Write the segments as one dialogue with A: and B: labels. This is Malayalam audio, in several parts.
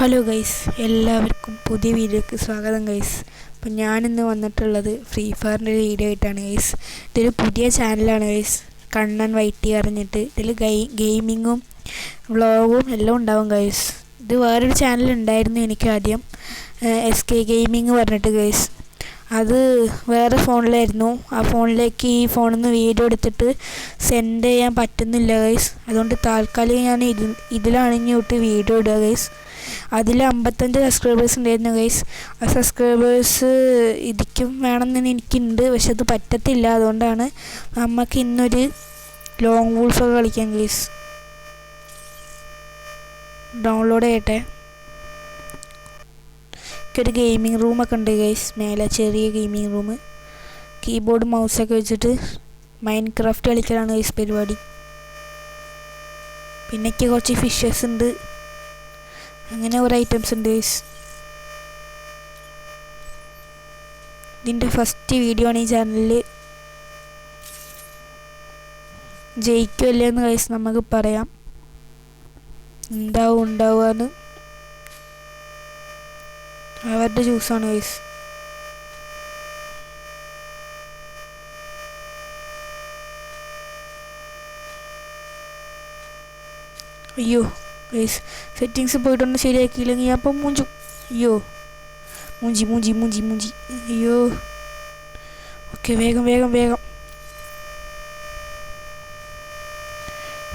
A: ഹലോ ഗൈസ്, എല്ലാവർക്കും പുതിയ വീഡിയോക്ക് സ്വാഗതം ഗൈസ്. അപ്പം ഞാനിന്ന് വന്നിട്ടുള്ളത് ഫ്രീ ഫയറിൻ്റെ ഒരു വീഡിയോ ആയിട്ടാണ് ഗൈസ്. ഇതൊരു പുതിയ ചാനലാണ് ഗൈസ്, കണ്ണൻ വൈറ്റി അറിഞ്ഞിട്ട്. ഇതിൽ ഗെയിമിങ്ങും വ്ളോഗും എല്ലാം ഉണ്ടാവും ഗൈസ്. ഇത് വേറൊരു ചാനൽ ഉണ്ടായിരുന്നു എനിക്ക് ആദ്യം, SK ഗെയിമിങ് പറഞ്ഞിട്ട് ഗൈസ്. അത് വേറെ ഫോണിലായിരുന്നു. ആ ഫോണിലേക്ക് ഈ ഫോണിൽ നിന്ന് വീഡിയോ എടുത്തിട്ട് സെൻഡ് ചെയ്യാൻ പറ്റുന്നില്ല ഗൈസ്. അതുകൊണ്ട് താൽക്കാലികം ഞാൻ ഇതിലാണ് ഇങ്ങോട്ട് വീഡിയോ ഇടുക ഗൈസ്. അതിൽ 55 സബ്സ്ക്രൈബേഴ്സ് ഉണ്ടായിരുന്നു ഗൈസ്. ആ സബ്സ്ക്രൈബേഴ്സ് ഇതിക്കും വേണമെന്ന് എനിക്കുണ്ട്, പക്ഷെ അത് പറ്റത്തില്ല. അതുകൊണ്ടാണ് നമുക്ക് ഇന്നൊരു ലോങ് വൂൾഫൊക്കെ കളിക്കാം ഗൈസ്. ഡൗൺലോഡ് ചെയ്യട്ടെ. ഒരു ഗെയിമിംഗ് റൂമൊക്കെ ഉണ്ട് ഗൈസ്, മേലെ ചെറിയ ഗെയിമിംഗ് റൂം. കീബോർഡ് മൗസൊക്കെ വെച്ചിട്ട് മൈൻക്രാഫ്റ്റ് കളിക്കലാണ് ഗൈസ് പരിപാടി. പിന്നെ കുറച്ച് ഫിഷസ് ഉണ്ട്, അങ്ങനെ കുറേ ഐറ്റംസ് ഉണ്ട് ഗൈസ്. ഇതിൻ്റെ ഫസ്റ്റ് വീഡിയോ ആണ് ഈ ചാനലിൽ. ജയിക്കുമല്ലേ എന്ന് ഗൈസ് നമുക്ക് പറയാം. ഉണ്ടാവുകയെന്ന് അവരുടെ ജ്യൂസാണ് ഗൈസ്. അയ്യോ ഗൈസ്, സെറ്റിങ്സ് പോയിട്ടൊന്ന് ശരിയാക്കിയില്ലെങ്കിൽ ഞാൻ അപ്പം മൂഞ്ചും. അയ്യോ മൂഞ്ചി. അയ്യോ, ഓക്കെ, വേഗം.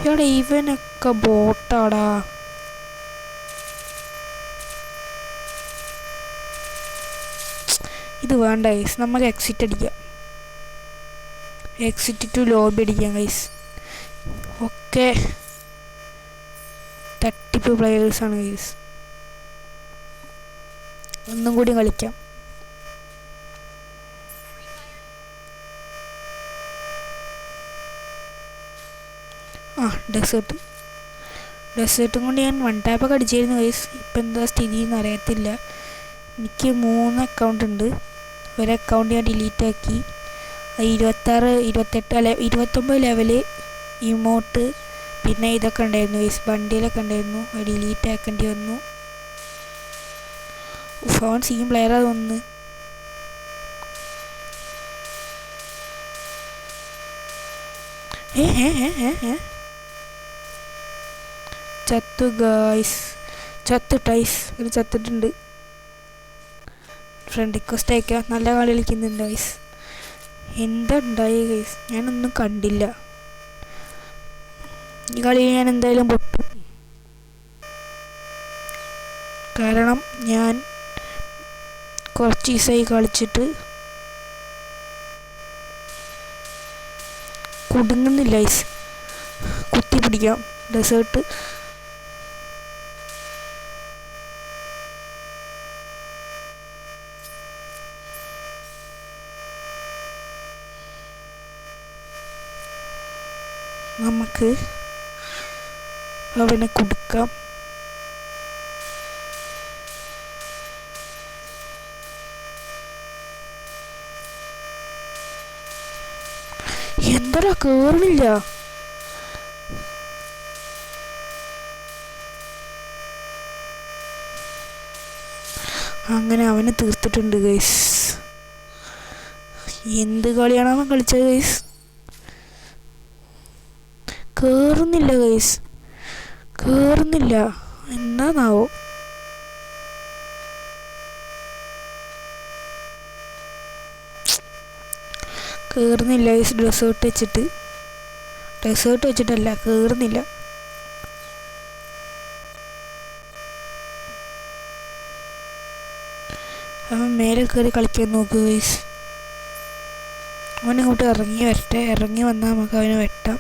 A: ഇവിടെ ഇവനൊക്കെ ബോട്ടാടാ. ഇത് വേണ്ട ഗൈസ്, നമുക്ക് എക്സിറ്റ് അടിക്കാം. എക്സിറ്റ് ടു ലോബി അടിക്കാം ഗൈസ്. ഓക്കെ, തട്ടിപ്പ് പ്ലെയേഴ്സാണ് ഗൈസ്. ഒന്നും കൂടി കളിക്കാം. ഡെസേർട്ടും കൊണ്ട് ഞാൻ 1 ടാപ്പൊക്കെ അടിച്ചായിരുന്നു ഗൈസ്. ഇപ്പം എന്താ സ്ഥിതി എന്ന് അറിയത്തില്ല. എനിക്ക് 3 അക്കൗണ്ട് ഉണ്ട്. ഒരു അക്കൗണ്ട് ഞാൻ ഡിലീറ്റ് ആക്കി. 26, 28 അല്ലെ 29 ലെവല് ഇമോട്ട്, പിന്നെ ഇതൊക്കെ ഉണ്ടായിരുന്നു ഗൈസ്, വണ്ടിയിലൊക്കെ ഉണ്ടായിരുന്നു. അത് ഡിലീറ്റ് ആക്കേണ്ടി വന്നു. ഫോൺ സീം പ്ലെയറാ തോന്നുന്നു. ചത്തു ഗൈസ്, ഒരു ചത്തിട്ടുണ്ട്. ഫ്രണ്ട് റിക്വസ്റ്റ് അയക്കാം. നല്ല കളി കളിക്കുന്നുണ്ട് ഗൈസ്. എന്താ ഉണ്ടായി ഗൈസ്, ഞാനൊന്നും കണ്ടില്ല. ഈ കളിയിൽ ഞാൻ എന്തായാലും പൊട്ടും, കാരണം ഞാൻ കുറച്ച് ദിവസമായി കളിച്ചിട്ട് കുടുങ്ങുന്നില്ല ഗൈസ്. കുത്തി പിടിക്കാം. ഡെസേർട്ട് നമുക്ക് അവനെ കൊടുക്കാം. എന്താ കേറുന്നില്ല. അങ്ങനെ അവന് തീർത്തിട്ടുണ്ട് ഗൈസ്. എന്ത് കളിയാണ് അവൻ കളിച്ചത് ഗൈസ്. കേറുന്നില്ല ഗൈസ്, എന്താണാവോ. കേറുന്നില്ല ഗൈസ്. ഡെസേർട്ട് വെച്ചിട്ടല്ല, കേറുന്നില്ല. അവൻ മേലെ കയറി കളിക്കാൻ നോക്കുക ഗൈസ്. അവനിങ്ങോട്ട് ഇറങ്ങി വരട്ടെ. ഇറങ്ങി വന്നാൽ നമുക്ക് അവനെ വെട്ടാം.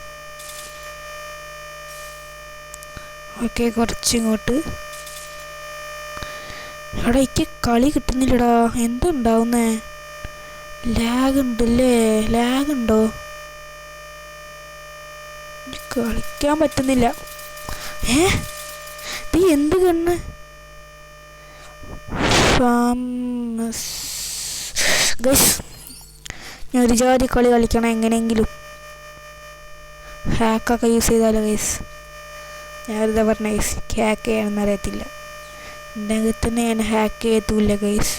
A: ഓക്കെ, കുറച്ചിങ്ങോട്ട്. എടാ, എനിക്ക് കളി കിട്ടുന്നില്ലടാ. എന്താ ഉണ്ടാവുന്നേ? ലാഗ് ഉണ്ടോ? കളിക്കാൻ പറ്റുന്നില്ല. നീ എന്ത് കണ്ണ്? ഗൈസ്, ഞാൻ ഒരു ജാതി കളി കളിക്കണം എങ്ങനെയെങ്കിലും. ഹാക്കൊക്കെ യൂസ് ചെയ്താലോ ഗൈസ്. ഞാനിതാ പറഞ്ഞ ഗൈസ്, ഹാക്ക് ചെയ്യണമെന്ന് അറിയത്തില്ല. ഉണ്ടെങ്കിൽ തന്നെ ഞാൻ ഹാക്ക് ചെയ്യത്തില്ല ഗൈസ്.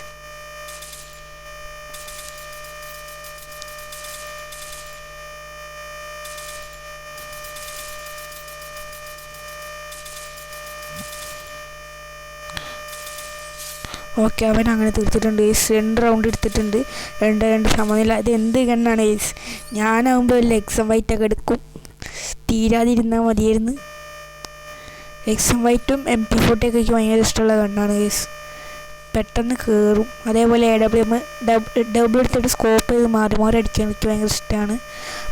A: ഓക്കെ, അവൻ അങ്ങനെ തീർത്തിട്ടുണ്ട് ഗൈസ്. 2 റൗണ്ട് എടുത്തിട്ടുണ്ട്. 2-2 സമനില. ഇത് എന്ത് ഗണ്ണാണ് ഗൈസ്? ഞാനാകുമ്പോൾ വല്ല എക്സം വൈറ്റൊക്കെ എടുക്കും. തീരാതിരുന്നാൽ മതിയായിരുന്നു. എക്സം വൈറ്റും MP40 ഒക്കെ എനിക്ക് ഭയങ്കര ഇഷ്ടമുള്ള ഗണ്ണാണ് ഗൈസ്. പെട്ടെന്ന് കയറും. അതേപോലെ AWM ഡബിൾ എടുത്തിട്ട് സ്കോപ്പ് ചെയ്ത് മാറി മാറി അടിക്കാൻ എനിക്ക് ഭയങ്കര ഇഷ്ടമാണ്.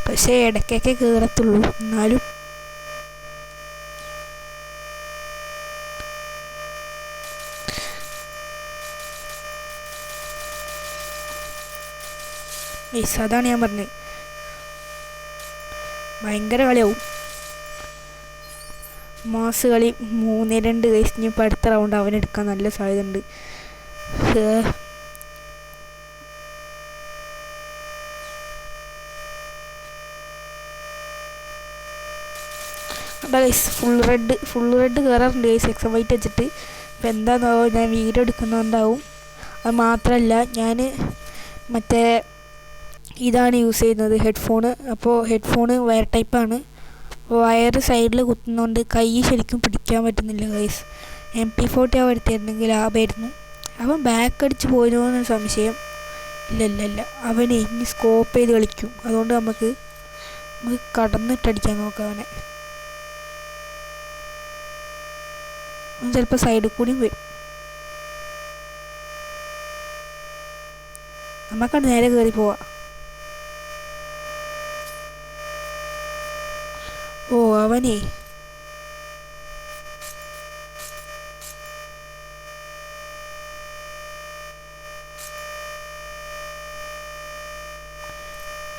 A: പക്ഷേ ഇടയ്ക്കൊക്കെ കയറത്തുള്ളൂ. എന്നാലും ഗൈസ് അതാണ് ഞാൻ പറഞ്ഞത്. ഭയങ്കര കളിയാവും. മാസ് കളി 3-2 ഗൈസ്. ഇനിയിപ്പോൾ അടുത്ത റൗണ്ട് അവനെടുക്കാൻ നല്ല സാധ്യത ഉണ്ട്. അതാ ഗൈസ് ഫുൾ റെഡ് കയറാറുണ്ട് ഗൈസ് എക്സം വൈറ്റ് വെച്ചിട്ട്. ഇപ്പം എന്താണെന്നോ ഞാൻ വീഡിയോ എടുക്കുന്നുണ്ടാവും. അത് മാത്രമല്ല ഞാൻ മറ്റേ ഇതാണ് യൂസ് ചെയ്യുന്നത്, ഹെഡ്ഫോണ്. അപ്പോൾ ഹെഡ്ഫോണ് വയർ ടൈപ്പാണ്. വയർ സൈഡിൽ കുത്തുന്നതുകൊണ്ട് കൈ ശരിക്കും പിടിക്കാൻ പറ്റുന്നില്ല ഗൈസ്. MP40 അവൻ എടുത്തിരുന്നെങ്കിൽ ലാഭമായിരുന്നു. അവൻ ബാക്ക് അടിച്ച് പോയിരുന്നോ എന്നൊരു സംശയം. ഇല്ല അവനെ ഇനി സ്കോപ്പ് ചെയ്ത് കളിക്കും. അതുകൊണ്ട് നമുക്ക് കടന്നിട്ടടിക്കാൻ നോക്കാം അവനെ. അവൻ ചിലപ്പോൾ സൈഡിൽ കൂടിയും വരും. നമുക്കവിടെ നേരെ കയറി പോവാം. ഓ അവനെ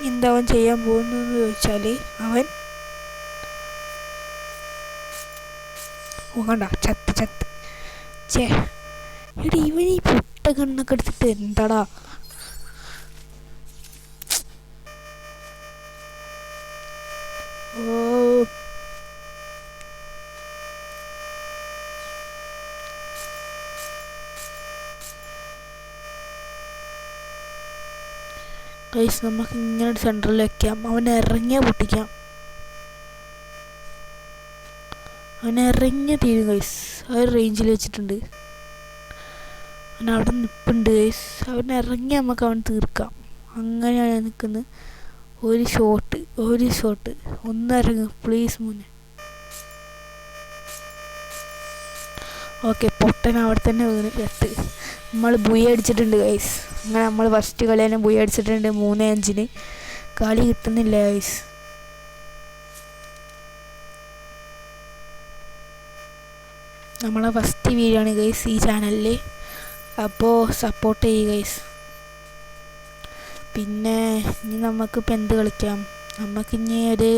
A: എന്താ അവൻ ചെയ്യാൻ പോകുന്നതെന്ന് ചോദിച്ചാൽ അവൻ കണ്ട ചത്ത് ചേ എടി ഇവൻ ഈ പൊട്ട കണ്ണൊക്കെ എടുത്തിട്ട് എന്താടാ. ഓ ഗൈസ് നമുക്ക് ഇങ്ങനെ സെൻറ്ററിൽ വെക്കാം. അവൻ ഇറങ്ങിയാൽ പൊട്ടിക്കാം. അവൻ ഇറങ്ങിയ തീരും ഗൈസ്. അവർ റേഞ്ചിൽ വെച്ചിട്ടുണ്ട്. അവൻ അവിടെ നിൽപ്പുണ്ട് ഗൈസ്. അവൻ ഇറങ്ങി നമുക്ക് അവൻ തീർക്കാം. അങ്ങനെയാണ് ഞാൻ നിൽക്കുന്നത്. ഒരു ഷോട്ട് ഒന്നിറങ്ങും പ്ലീസ് മോനെ. ഓക്കെ, പൊട്ടൻ അവിടെ തന്നെ വീണ് ചത്ത്. നമ്മൾ ബുയ അടിച്ചിട്ടുണ്ട് ഗൈസ്. അങ്ങനെ നമ്മൾ ഫസ്റ്റ് കളി തന്നെ ബുയ അടിച്ചിട്ടുണ്ട് 3-5. കളി കിട്ടുന്നില്ല ഗൈസ്. നമ്മളെ ഫസ്റ്റ് വീഡിയോ ആണ് ഗൈസ് ഈ ചാനലിൽ. അപ്പോൾ സപ്പോർട്ട് ചെയ്യുക ഗൈസ്. പിന്നെ ഇനി നമുക്കിപ്പോൾ എന്ത് കളിക്കാം? നമുക്കിനി ഒരു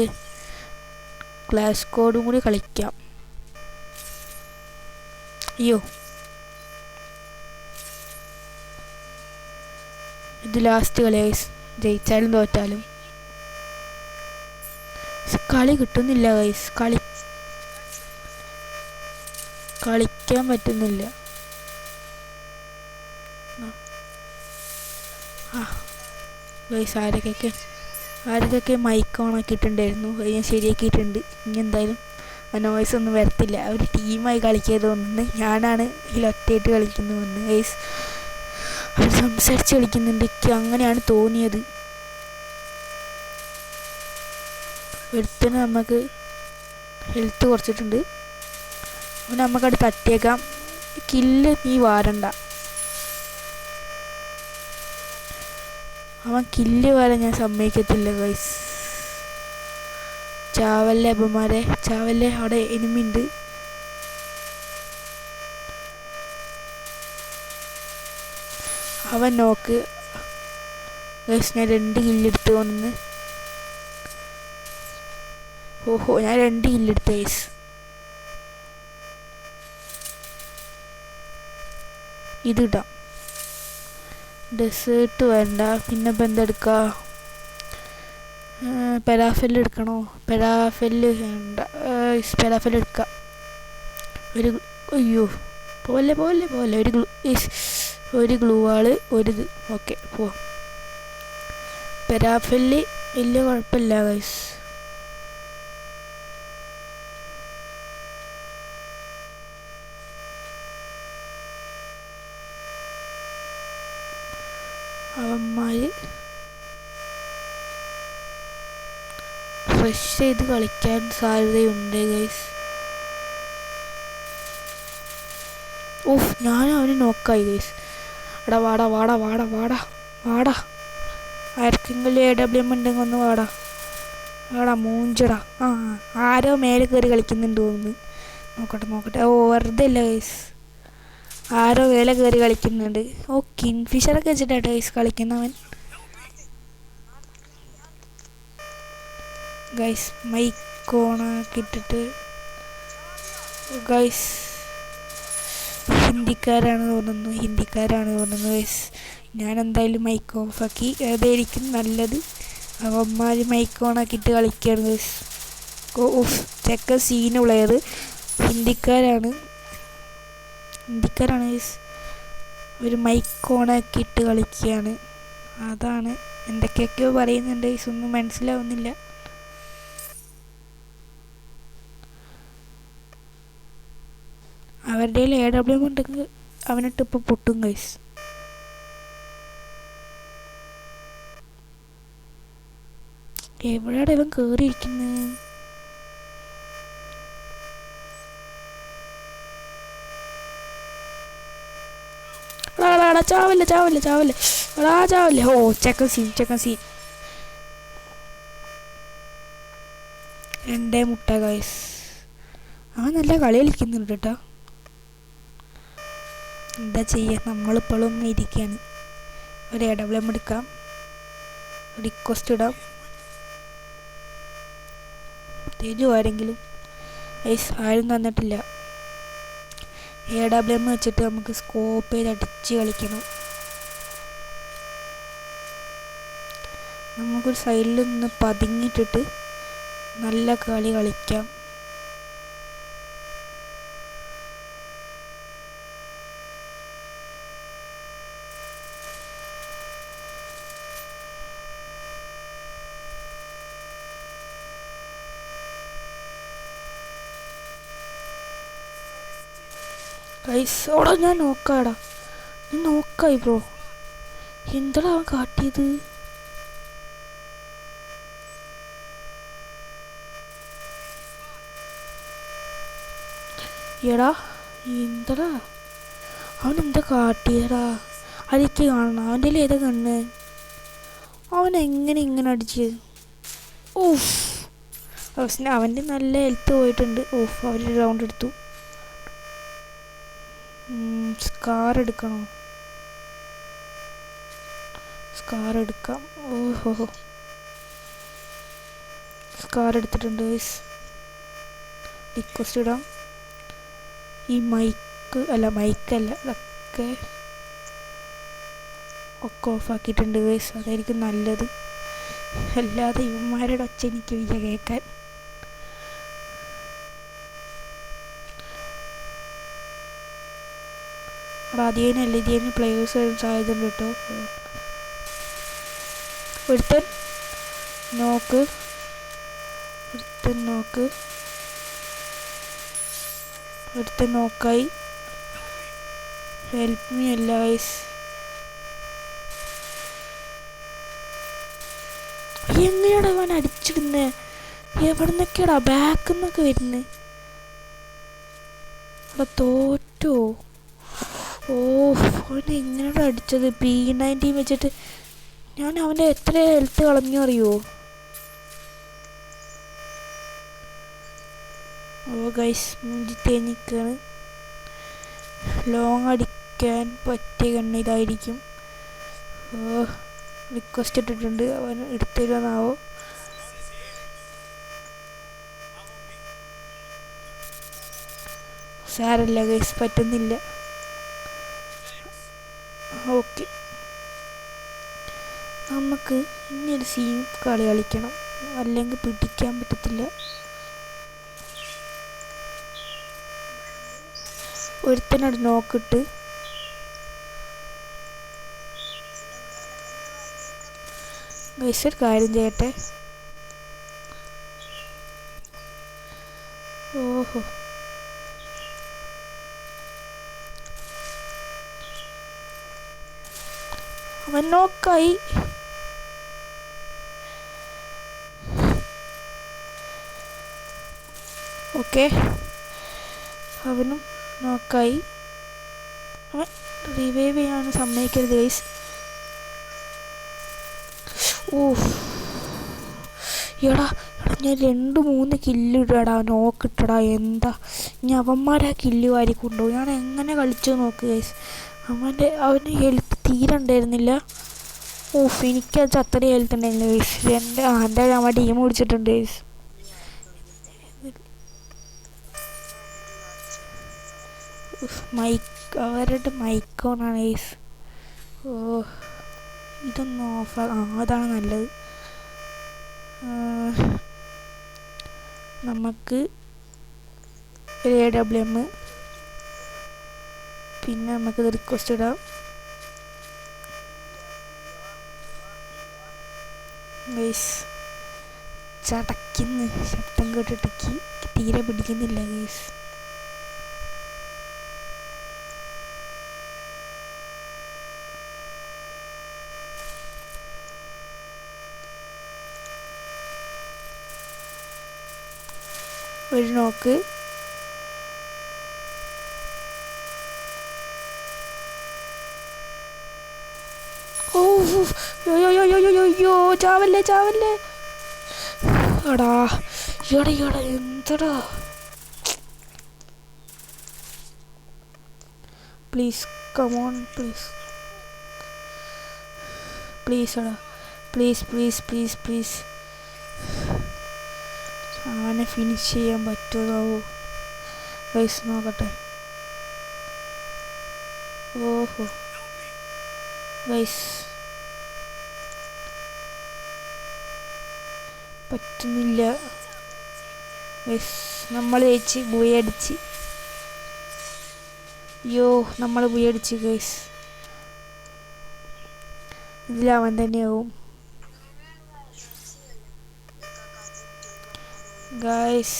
A: ക്ലാഷ് കോഡും കൂടി കളിക്കാം. അയ്യോ, ഇത് ലാസ്റ്റ് കളി ഗൈസ്. ജയിച്ചാലും തോറ്റാലും കളി കിട്ടുന്നില്ല ഗൈസ്. കളിക്കാൻ പറ്റുന്നില്ല. ഗൈസ് ആരൊക്കെ മൈക്ക് ഓൺ ആക്കിയിട്ടുണ്ടായിരുന്നു. അത് ഞാൻ ശരിയാക്കിയിട്ടുണ്ട്. ഇനി എന്തായാലും നോയ്സ് ഒന്നും വരത്തില്ല. അവർ ടീമായി കളിക്കാതെ തോന്നുന്നു. ഞാനാണ് ഇതിൽ ഒറ്റയായിട്ട് കളിക്കുന്നത് തോന്നുന്നു ഗൈസ്. അവർ സംസാരിച്ച് കളിക്കുന്നുണ്ട്. എനിക്ക് അങ്ങനെയാണ് തോന്നിയത്. ഒരുത്തന് നമുക്ക് ഹെൽത്ത് കുറച്ചിട്ടുണ്ട്. അവൻ നമുക്കത് തട്ടിയേക്കാം. കില്ല് നീ വാരണ്ട. അവൻ കില്ല് വരാൻ ഞാൻ സമ്മതിക്കത്തില്ല ഗൈസ്. ചാവല്ലേ അപ്പന്മാരെ, ചാവല്ലേ. അവിടെ എനിമിയുണ്ട്. അവൻ നോക്ക് ഗൈസ്. ഞാൻ 2 കില്ലെടുത്ത് വന്ന്. ഓഹോ, ഞാൻ 2 കില്ലെടുത്ത് ഗൈസ്. ഇത് ഇടാം. ഡെസേർട്ട് വേണ്ട. പിന്നെ ഇപ്പം എന്തെടുക്കുക? പെരാഫെല്ല് എടുക്കണോ? പെരാഫെല്ല് വേണ്ട. പെരാഫെല്ല് എടുക്കാം. അയ്യോ പോലെ പോലെ പോലെ ഒരു ഗ്ലൂ വാള് ഒരു ഇത്. ഓക്കെ പോവാം. പെരാഫെല്ലി വലിയ കുഴപ്പമില്ല ഗൈസ്. അവന്മാര് ഫ്രഷ് ചെയ്ത് കളിക്കാൻ സാധ്യതയുണ്ട് ഗൈസ്. ഓഫ്, ഞാൻ അവന് നോക്കായി ഗൈസ്. എടാ വാടാ വാടാ വാടാ വാടാ വാടാ. ആർക്കെങ്കിലും AWM ഉണ്ടെങ്കിൽ ഒന്ന് വാടാ. വാടാ മൂഞ്ചടാ. ആരോ മേലെ കയറി കളിക്കുന്നുണ്ട് തോന്നുന്നു. നോക്കട്ടെ. ഓ വെറുതെ ഇല്ല ഗൈസ്, ആരോ മേലെ കയറി കളിക്കുന്നുണ്ട്. ഓ കിങ്ഫിഷറൊക്കെ വെച്ചിട്ടാട്ടോ ഗൈസ് കളിക്കുന്നവൻ. ഗൈസ് മൈക്ക് ഓണാക്കി ഇട്ടിട്ട് ഗൈസ് ഹിന്ദിക്കാരാണ് തോന്നുന്നു ഗൈസ്. ഞാൻ എന്തായാലും മൈക്ക് ഓഫാക്കി. അതായിരിക്കും നല്ലത്. അവന്മാർ മൈക്ക് ഓണാക്കിയിട്ട് കളിക്കുകയാണ് ഗൈസ്. ഓഫ്, ചെക്ക സീന് പ്ലെയർ. ഹിന്ദിക്കാരാണ് ഗൈസ്. ഒരു മൈക്ക് ഓണാക്കിയിട്ട് കളിക്കുകയാണ്. അതാണ് എന്തൊക്കെയൊക്കെയോ പറയുന്നുണ്ട് ഗൈസ്, ഒന്നും മനസ്സിലാവുന്നില്ല. അവരുടെ AWM ഉണ്ടെങ്കിൽ അവനിട്ട് ഇപ്പോൾ പൊട്ടും ഗൈസ്. എവിടെയാണ് ഇവൻ കയറിയിരിക്കുന്നത്? ചാവല്ലേ. ഓ ചെക്കൻ സീൻ. 2 മുട്ട ഗൈസ്. അവൻ നല്ല കളി കളിക്കുന്നുണ്ട് കേട്ടോ. എന്താ ചെയ്യുക, നമ്മളിപ്പോഴും ഇരിക്കുകയാണ്. ഒരു AWM എടുക്കാം, റിക്വസ്റ്റ് ഇടാം. ആരെങ്കിലും ഗൈസ് ആരും തന്നിട്ടില്ല. AWM വെച്ചിട്ട് നമുക്ക് സ്കോപ്പ് ചെയ്ത് അടിച്ച് കളിക്കണം. നമുക്കൊരു സൈഡിൽ നിന്ന് പതുങ്ങിയിട്ടിട്ട് നല്ല കളി കളിക്കാം. ഓടാ, ഞാൻ നോക്കായി ബ്രോ. എന്താടാ അവൻ കാട്ടിയത്? എടാ എന്താടാ അവനെന്താ കാട്ടിയടാ? അതൊക്കെ കാണണം. അവൻ്റെ ഏതാ കണ്ണ്? അവൻ ഇങ്ങനെ അടിച്ച്? ഓഫ്, അവൻ്റെ നല്ല ഹെൽത്ത് പോയിട്ടുണ്ട്. ഓഫ്, അവരൊരു റൗണ്ട് എടുത്തു. സ്കാർ എടുക്കണോ? സ്കാർ എടുക്കാം. ഓഹോ, സ്കാർ എടുത്തിട്ടുണ്ട്. റിക്വസ്റ്റ് ഇടാം. ഈ മൈക്കല്ല ഇതൊക്കെ ഓഫാക്കിയിട്ടുണ്ട് ഗൈസ്. അതായിരിക്കും നല്ലത്. അല്ലാതെ ഇവന്മാരുടെ ഒച്ച എനിക്ക് വയ്യ കേൾക്കാൻ. ആദ്യം പ്ലേയേഴ്സ് സാധ്യതയുണ്ട് കേട്ടോ. ഒരുത്തൻ നോക്കായി. ഹെൽപ്പ് മീ അല്ല ഗൈസ്. എങ്ങനെയാടാ അവൻ അടിച്ചിടുന്നേ? എവിടെ നിന്നൊക്കെയാടാ ബാക്കിൽ നിന്നൊക്കെ വരുന്നത്? അവിടെ തോറ്റോ? അവനെ എങ്ങനെയാണ് അടിച്ചത്? P90 വെച്ചിട്ട് ഞാൻ അവൻ്റെ എത്ര ഹെൽത്ത് കളഞ്ഞു അറിയോ? ഗൈസ് മുഞ്ചിത്തേനിക്കാണ്. ലോങ് അടിക്കാൻ പറ്റിയ ഗണ്ണ് ഇതായിരിക്കും. റിക്വസ്റ്റ് ഇട്ടിട്ടുണ്ട്. അവൻ എടുത്തരുമെന്നാവോ? സാരല്ല ഗൈസ്, പറ്റുന്നില്ല. ഓക്കെ, നമുക്ക് ഇനിയൊരു സീൻ കളി കളിക്കണം, അല്ലെങ്കിൽ പിടിക്കാൻ പറ്റത്തില്ല. ഒരുത്തനോട് നോക്കിട്ട് ഗൈസ് ഒരു കാര്യം ചെയ്യട്ടെ. ഓഹോ അവൻ നോക്കായി. ഓക്കെ അവനും നോക്കായി. അവൻ റിവൈവ് ചെയ്യാൻ സമ്മതിക്കരുത് ഗൈസ്. ഓഹ് എടാ ഞാൻ 2-3 കില്ലിടാടാ, നോക്കിട്ടടാ. എന്താ ഇനി അവന്മാരാ കില്ല് വാരി കൊണ്ടുപോകും. ഞാൻ എങ്ങനെ കളിച്ചു നോക്ക് ഗൈസ്. അവന് ഹെൽത്ത് തീരെ ഉണ്ടായിരുന്നില്ല. ഓഫ് എനിക്കത് അത്ര ഹെൽത്ത് ഉണ്ടായിരുന്നില്ല ഗൈസ്. എൻ്റെ നമ്മൾ ടീം പിടിച്ചിട്ടുണ്ട് ഗൈസ്. അവരുടെ മൈക്ക് ഓണാണ് ഗൈസ്. ഓ ഇതൊന്ന് ഓഫ് അതാണ് നല്ലത്. നമുക്ക് ഒരു AWM പിന്നെ നമുക്കിത് റിക്വസ്റ്റ് ഇടാം ഗൈസ്. ചടയ്ക്കുന്ന ശബ്ദം കേട്ടിട്ട് തീരെ പിടിക്കുന്നില്ല ഗൈസ്. ഒരു നോക്ക്. ഓ യോ ചാവല്ലേ ചാവല്ലേ. എടാ എടാ എന്തടാ. പ്ലീസ് കമോൺ പ്ലീസ് പ്ലീസ് എടാ പ്ലീസ് പ്ലീസ് പ്ലീസ് പ്ലീസ്. അവനെ ഫിനിഷ് ചെയ്യാൻ പറ്റുമോ ഗൈസ് നോക്കട്ടെ. ഓഹോ ഗൈസ് പറ്റുന്നില്ല ഗൈസ്. നമ്മൾ ജയിച്ച് ബുയടിച്ച്. അയ്യോ നമ്മൾ ബുയടിച്ച് ഗൈസ്. ഇതിലവൻ തന്നെയാവും ഗൈസ്.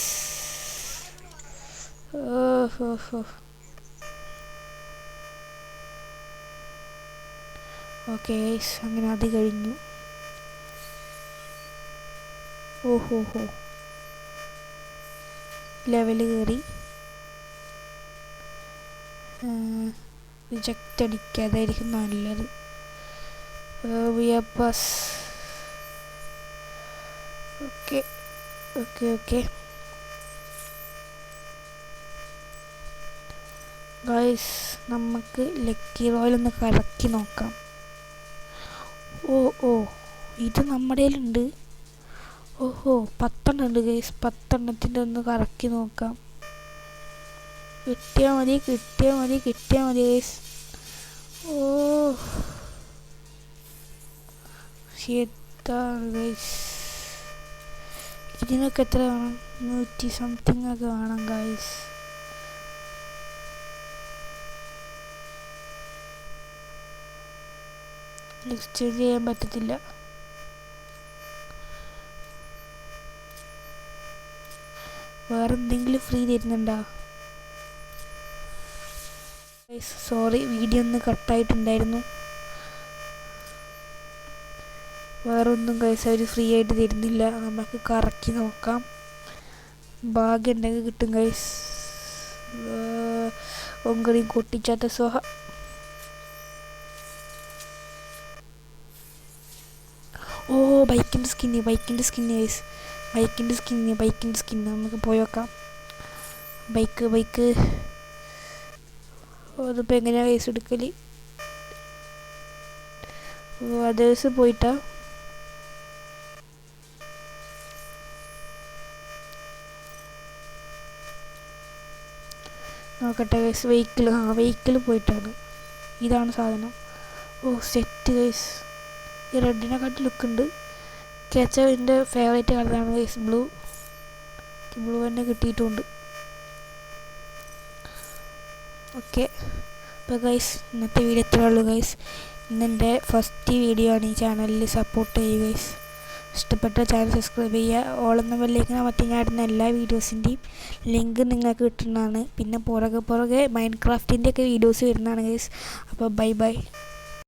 A: ഓക്കെ ഗൈസ് അങ്ങനെ അത് കഴിഞ്ഞു. ഓഹോ ലെവല് കയറി. റിജക്റ്റ് അടിക്കാതായിരിക്കും നല്ലത്. Pass. Okay okay okay guys നമുക്ക് ലക്കി റോയൽ ഒന്ന് കറക്കി നോക്കാം. ഓ ഇത് നമ്മുടെ കയ്യിലുണ്ട്. ഓഹോ 10 ഉണ്ട് ഗൈസ്. 10 ഒന്ന് കറക്കി നോക്കാം. കിട്ടിയാൽ മതി ഗൈസ്. ഓ ശരിയാണ് ഗൈസ്. ഇതിനൊക്കെ എത്ര വേണം? 100 സംതിങ് ഒക്കെ വേണം ഗൈസ്. എക്സ്ചേഞ്ച് ചെയ്യാൻ പറ്റത്തില്ല. വേറെ എന്തെങ്കിലും ഫ്രീ തരുന്നുണ്ടോ? സോറി വീഡിയോ ഒന്ന് കട്ടായിട്ടുണ്ടായിരുന്നു. വേറൊന്നും ഗൈസ് അവർ ഫ്രീ ആയിട്ട് തരുന്നില്ല. നമുക്ക് കറക്കി നോക്കാം. ഭാഗ്യം ഉണ്ടെങ്കിൽ കിട്ടും ഗൈസ്. ഒങ്കറിയും കൊട്ടിച്ചാത്ത സോഹ. ഓ ബൈക്കിൻ്റെ സ്കിന്ന് ഗൈസ്. ബൈക്കിൻ്റെ സ്കിന്ന് നമുക്ക് പോയോക്കാം. ബൈക്ക് അതിപ്പോൾ എങ്ങനെയാണ് കേസ് എടുക്കൽ? അതേഴ്സ് പോയിട്ടാ നോക്കട്ടെ കേസ്. വെഹിക്കിൾ പോയിട്ടാണ്. ഇതാണ് സാധനം. ഓ സെറ്റ് കേസ്. ഈ റെഡിനെക്കാട്ടി ലുക്കുണ്ട്. എൻ്റെ ഫേവറേറ്റ് കളറാണ് കേസ് ബ്ലൂ തന്നെ കിട്ടിയിട്ടുമുണ്ട്. ഓക്കെ, അപ്പോൾ ഗൈസ് ഇന്നത്തെ വീഡിയോ ഇത്രേ ഉള്ളൂ ഗൈസ്. ഇന്നെൻ്റെ ഫസ്റ്റ് വീഡിയോ ആണ്. ഈ ചാനലിൽ സപ്പോർട്ട് ചെയ്യുക ഗൈസ്. ഇഷ്ടപ്പെട്ട ചാനൽ സബ്സ്ക്രൈബ് ചെയ്യുക. ഓളെന്ന ബെല്ലേക്ക് അമർത്തി ഞാൻ ഇടുന്ന എല്ലാ വീഡിയോസിൻ്റെയും ലിങ്ക് നിങ്ങൾക്ക് കിട്ടുന്നതാണ്. പിന്നെ പുറകെ മൈൻക്രാഫ്റ്റിൻ്റെ ഒക്കെ വീഡിയോസ് വരുന്നതാണ് ഗൈസ്. അപ്പോൾ ബൈ.